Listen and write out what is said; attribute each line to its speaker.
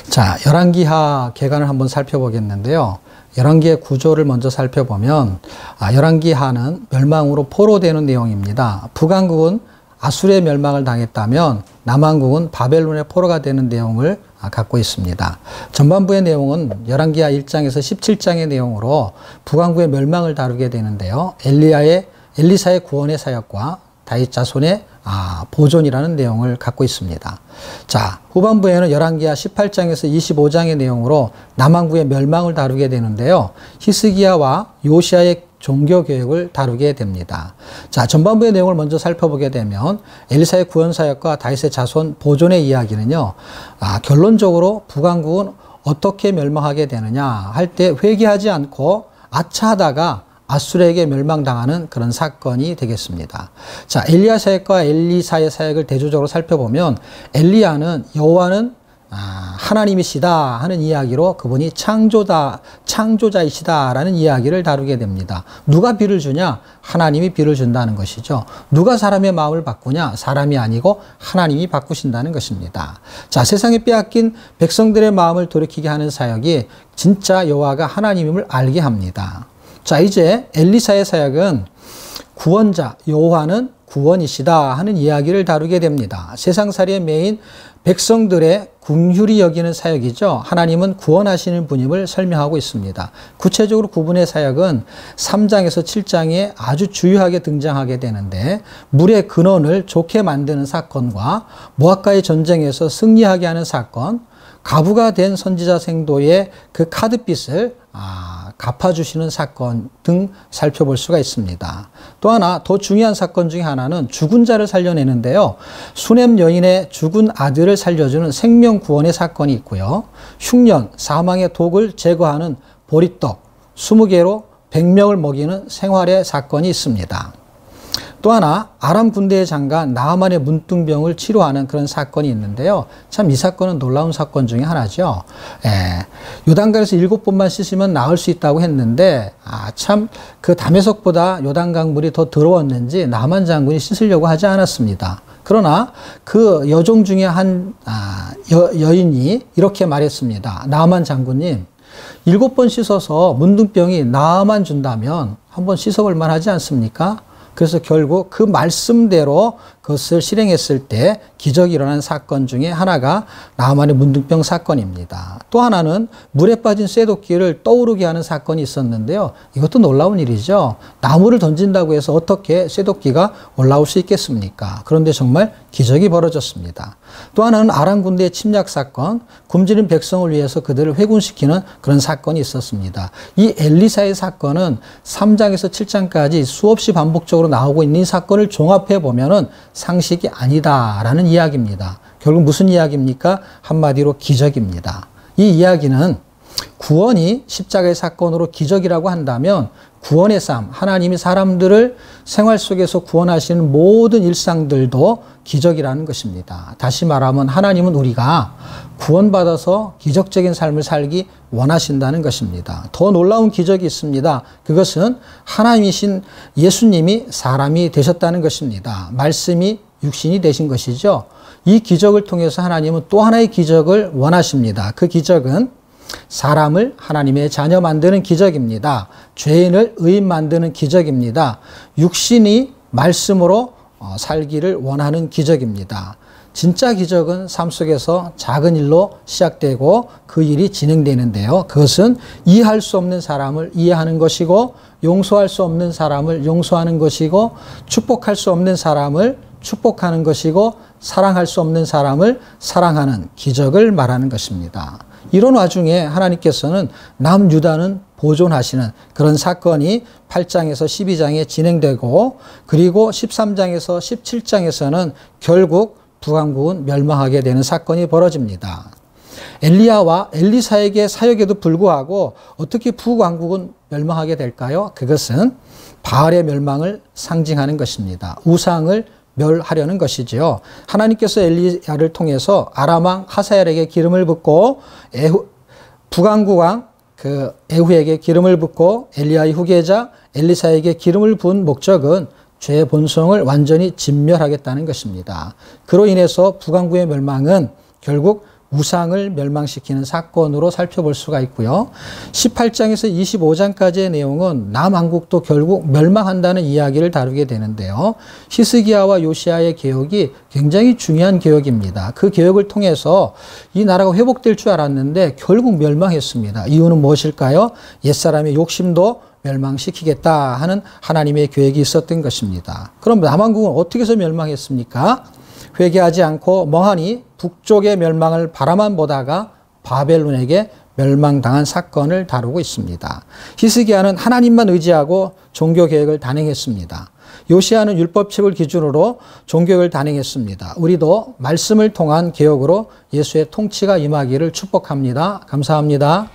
Speaker 1: 자, 열왕기하 개관을 한번 살펴보겠는데요. 열왕기의 구조를 먼저 살펴보면 열왕기하는 멸망으로 포로되는 내용입니다. 북왕국은 아수르의 멸망을 당했다면 남왕국은 바벨론의 포로가 되는 내용을 갖고 있습니다. 전반부의 내용은 열왕기하 1장에서 17장의 내용으로 북왕국의 멸망을 다루게 되는데요. 엘리사의 구원의 사역과 다윗 자손의 보존이라는 내용을 갖고 있습니다. 자, 후반부에는 열왕기하 18장에서 25장의 내용으로 남왕국의 멸망을 다루게 되는데요. 히스기야와 요시야의 종교개혁을 다루게 됩니다. 자, 전반부의 내용을 먼저 살펴보게 되면 엘리사의 구원사역과 다윗의 자손 보존의 이야기는요, 결론적으로 북왕국은 어떻게 멸망하게 되느냐 할 때 회개하지 않고 아차하다가 아수르에게 멸망당하는 그런 사건이 되겠습니다. 자, 엘리야 사역과 엘리사의 사역을 대조적으로 살펴보면 엘리야는 여호와는 하나님이시다 하는 이야기로 그분이 창조자이시다라는 이야기를 다루게 됩니다. 누가 비를 주냐? 하나님이 비를 준다는 것이죠. 누가 사람의 마음을 바꾸냐? 사람이 아니고 하나님이 바꾸신다는 것입니다. 자, 세상에 빼앗긴 백성들의 마음을 돌이키게 하는 사역이 진짜 여호와가 하나님임을 알게 합니다. 자, 이제 엘리사의 사역은 구원자 여호와는 구원이시다 하는 이야기를 다루게 됩니다. 세상살이에 매인 백성들의 긍휼히 여기는 사역이죠. 하나님은 구원하시는 분임을 설명하고 있습니다. 구체적으로 그분의 사역은 3장에서 7장에 아주 주요하게 등장하게 되는데, 물의 근원을 좋게 만드는 사건과 모압과의 전쟁에서 승리하게 하는 사건, 과부가 된 선지자 생도의 그 카드빚을 갚아주시는 사건 등 살펴볼 수가 있습니다. 또 하나 더 중요한 사건 중에 하나는 죽은 자를 살려내는데요. 수넴 여인의 죽은 아들을 살려주는 생명구원의 사건이 있고요. 흉년, 사망의 독을 제거하는 보리떡 20개로 100명을 먹이는 생활의 사건이 있습니다. 또 하나 아람 군대의 장관 나하만의 문둥병을 치료하는 그런 사건이 있는데요. 참 이 사건은 놀라운 사건 중에 하나죠. 요단강에서 7번만 씻으면 나을 수 있다고 했는데 참 그 다메섹보다 요단강 물이 더 더러웠는지 나하만 장군이 씻으려고 하지 않았습니다. 그러나 그 여종 중에 한 여인이 이렇게 말했습니다. 나하만 장군님, 7번 씻어서 문둥병이 나만 준다면 한번 씻어볼 만하지 않습니까? 그래서 결국 그 말씀대로 그것을 실행했을 때 기적이 일어난 사건 중에 하나가 나하만의 문둥병 사건입니다. 또 하나는 물에 빠진 쇠도끼를 떠오르게 하는 사건이 있었는데요. 이것도 놀라운 일이죠. 나무를 던진다고 해서 어떻게 쇠도끼가 올라올 수 있겠습니까? 그런데 정말 기적이 벌어졌습니다. 또 하나는 아람 군대의 침략 사건, 굶주린 백성을 위해서 그들을 회군시키는 그런 사건이 있었습니다. 이 엘리사의 사건은 3장에서 7장까지 수없이 반복적으로 나오고 있는 이 사건을 종합해 보면은 상식이 아니다라는 이야기입니다. 결국 무슨 이야기입니까? 한마디로 기적입니다. 이 이야기는 구원이 십자가의 사건으로 기적이라고 한다면 구원의 삶, 하나님이 사람들을 생활 속에서 구원하시는 모든 일상들도 기적이라는 것입니다. 다시 말하면 하나님은 우리가 구원받아서 기적적인 삶을 살기 원하신다는 것입니다. 더 놀라운 기적이 있습니다. 그것은 하나님이신 예수님이 사람이 되셨다는 것입니다. 말씀이 육신이 되신 것이죠. 이 기적을 통해서 하나님은 또 하나의 기적을 원하십니다. 그 기적은 사람을 하나님의 자녀 만드는 기적입니다. 죄인을 의인 만드는 기적입니다. 육신이 말씀으로 살기를 원하는 기적입니다. 진짜 기적은 삶 속에서 작은 일로 시작되고 그 일이 진행되는데요. 그것은 이해할 수 없는 사람을 이해하는 것이고, 용서할 수 없는 사람을 용서하는 것이고, 축복할 수 없는 사람을 축복하는 것이고, 사랑할 수 없는 사람을 사랑하는 기적을 말하는 것입니다. 이런 와중에 하나님께서는 남유다는 보존하시는 그런 사건이 8장에서 12장에 진행되고, 그리고 13장에서 17장에서는 결국 북왕국은 멸망하게 되는 사건이 벌어집니다. 엘리야와 엘리사에게 사역에도 불구하고 어떻게 북왕국은 멸망하게 될까요? 그것은 바알의 멸망을 상징하는 것입니다. 우상을 멸하려는 것이지요. 하나님께서 엘리야를 통해서 아람 왕 하사엘에게 기름을 붓고 북왕국 왕 에후에게 기름을 붓고 엘리야의 후계자 엘리사에게 기름을 부은 목적은 죄의 본성을 완전히 진멸하겠다는 것입니다. 그로 인해서 북왕국의 멸망은 결국 우상을 멸망시키는 사건으로 살펴볼 수가 있고요. 18장에서 25장까지의 내용은 남왕국도 결국 멸망한다는 이야기를 다루게 되는데요. 히스기야와 요시야의 개혁이 굉장히 중요한 개혁입니다. 그 개혁을 통해서 이 나라가 회복될 줄 알았는데 결국 멸망했습니다. 이유는 무엇일까요? 옛사람의 욕심도 멸망시키겠다 하는 하나님의 계획이 있었던 것입니다. 그럼 남왕국은 어떻게 해서 멸망했습니까? 회개하지 않고 멍하니 북쪽의 멸망을 바라만 보다가 바벨론에게 멸망당한 사건을 다루고 있습니다. 히스기야는 하나님만 의지하고 종교개혁을 단행했습니다. 요시야는 율법책을 기준으로 종교개혁을 단행했습니다. 우리도 말씀을 통한 개혁으로 예수의 통치가 임하기를 축복합니다. 감사합니다.